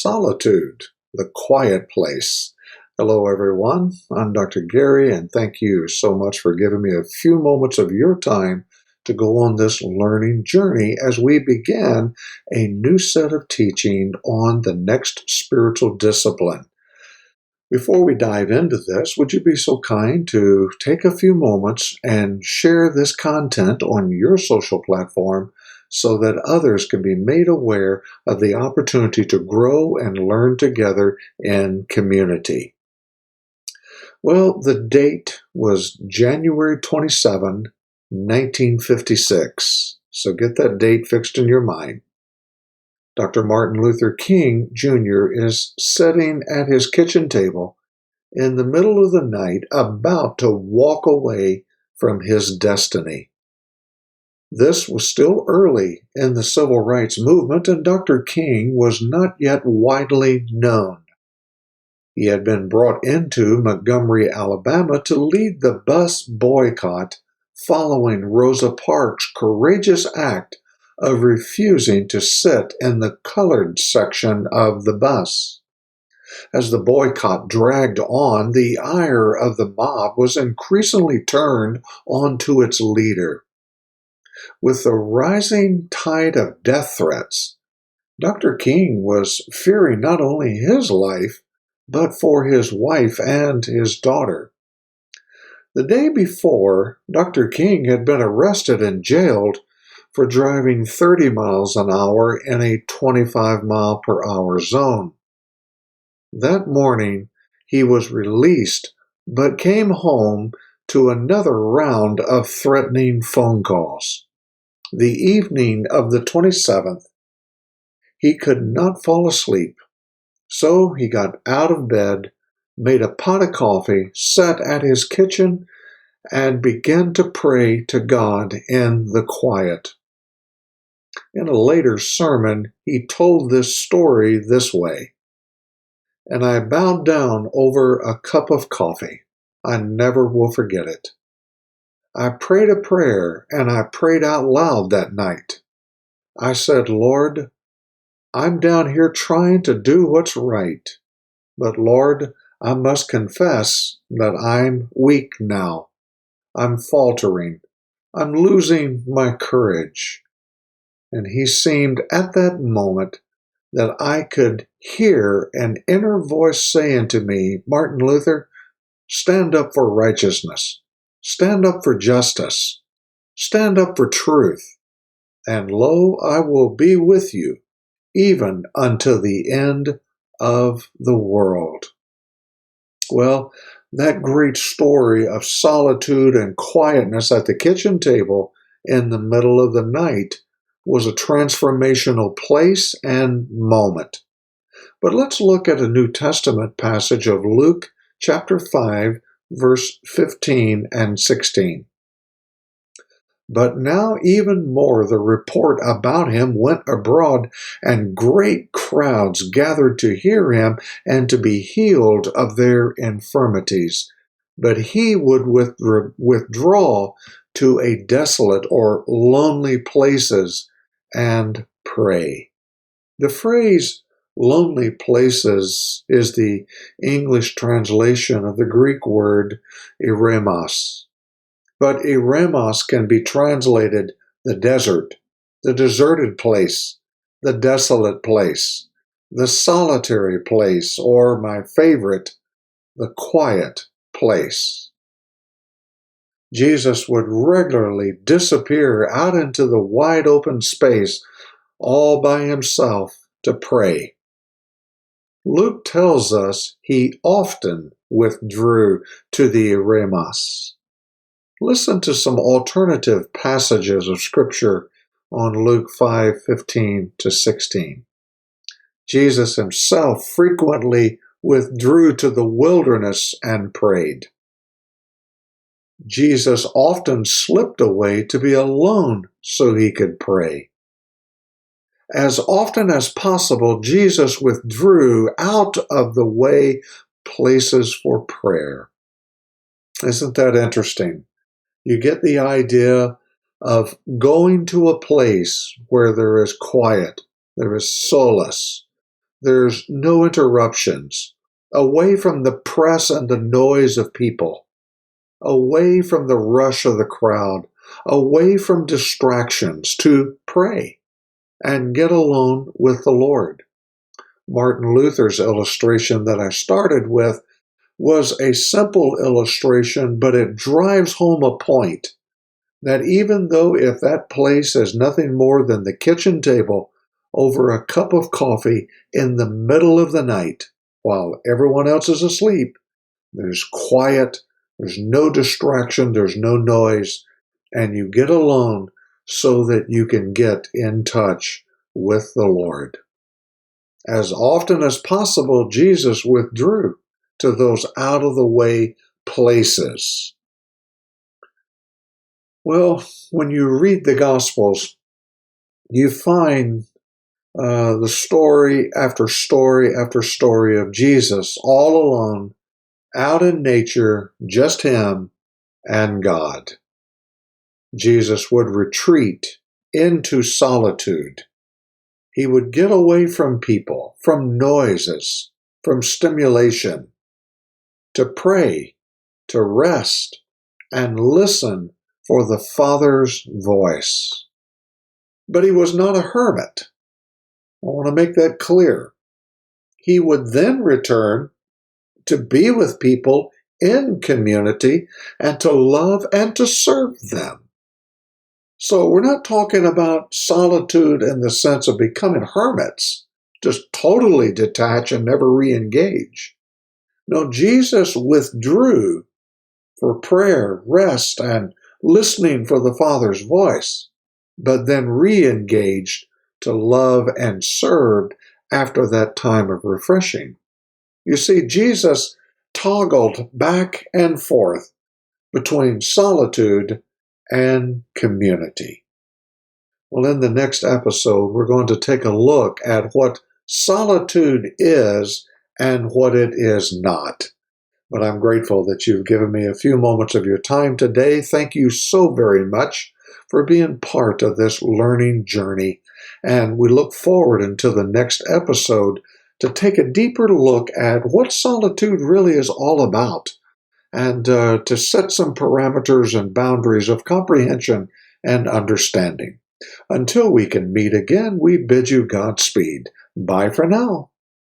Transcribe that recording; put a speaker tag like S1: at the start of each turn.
S1: Solitude, the quiet place. Hello, everyone. I'm Dr. Gary, and thank you so much for giving me a few moments of your time to go on this learning journey as we begin a new set of teaching on the next spiritual discipline. Before we dive into this, would you be so kind to take a few moments and share this content on your social platform so that others can be made aware of the opportunity to grow and learn together in community? Well, the date was January 27, 1956. So get that date fixed in your mind. Dr. Martin Luther King Jr. is sitting at his kitchen table in the middle of the night about to walk away from his destiny. This was still early in the civil rights movement, and Dr. King was not yet widely known. He had been brought into Montgomery, Alabama to lead the bus boycott following Rosa Parks' courageous act of refusing to sit in the colored section of the bus. As the boycott dragged on, the ire of the mob was increasingly turned onto its leader. With the rising tide of death threats, Dr. King was fearing not only his life, but for his wife and his daughter. The day before, Dr. King had been arrested and jailed for driving 30 miles an hour in a 25-mile-per-hour zone. That morning, he was released, but came home to another round of threatening phone calls. The evening of the 27th, he could not fall asleep, so he got out of bed, made a pot of coffee, sat at his kitchen, and began to pray to God in the quiet. In a later sermon, he told this story this way: "And I bowed down over a cup of coffee. I never will forget it. I prayed a prayer, and I prayed out loud that night. I said, Lord, I'm down here trying to do what's right. But Lord, I must confess that I'm weak now. I'm faltering. I'm losing my courage." And he seemed at that moment that I could hear an inner voice saying to me, "Martin Luther, stand up for righteousness. Stand up for justice. Stand up for truth. And lo, I will be with you, even unto the end of the world." Well, that great story of solitude and quietness at the kitchen table in the middle of the night was a transformational place and moment. But let's look at a New Testament passage of Luke chapter 5, verse 15 and 16. "But now even more the report about him went abroad, and great crowds gathered to hear him and to be healed of their infirmities. But he would withdraw to a desolate or lonely places and pray." The phrase lonely places is the English translation of the Greek word eremos. But eremos can be translated the desert, the deserted place, the desolate place, the solitary place, or my favorite, the quiet place. Jesus would regularly disappear out into the wide open space all by himself to pray. Luke tells us he often withdrew to the eremos. Listen to some alternative passages of Scripture on Luke 5:15 to 16. Jesus himself frequently withdrew to the wilderness and prayed. Jesus often slipped away to be alone so he could pray. As often as possible, Jesus withdrew out of the way places for prayer. Isn't that interesting? You get the idea of going to a place where there is quiet, there is solace, There's no interruptions. Away from the press and the noise of people. Away from the rush of the crowd. Away from distractions to pray and get alone with the Lord. Martin Luther's illustration that I started with was a simple illustration, but it drives home a point that even though if that place is nothing more than the kitchen table over a cup of coffee in the middle of the night while everyone else is asleep, there's quiet, there's no distraction, there's no noise, and you get alone so that you can get in touch with the Lord. As often as possible, Jesus withdrew to those out-of-the-way places. Well, when you read the Gospels, you find the story after story after story of Jesus all alone, out in nature, just him and God. Jesus would retreat into solitude. He would get away from people, from noises, from stimulation, to pray, to rest, and listen for the Father's voice. But he was not a hermit. I want to make that clear. He would then return to be with people in community and to love and to serve them. So we're not talking about solitude in the sense of becoming hermits, just totally detach and never re-engage. No, Jesus withdrew for prayer, rest, and listening for the Father's voice, but then re-engaged to love and serve after that time of refreshing. You see, Jesus toggled back and forth between solitude and community. Well, in the next episode, we're going to take a look at what solitude is and what it is not. But I'm grateful that you've given me a few moments of your time today. Thank you so very much for being part of this learning journey. And we look forward until the next episode to take a deeper look at what solitude really is all about and to set some parameters and boundaries of comprehension and understanding. Until we can meet again, we bid you Godspeed. Bye for now.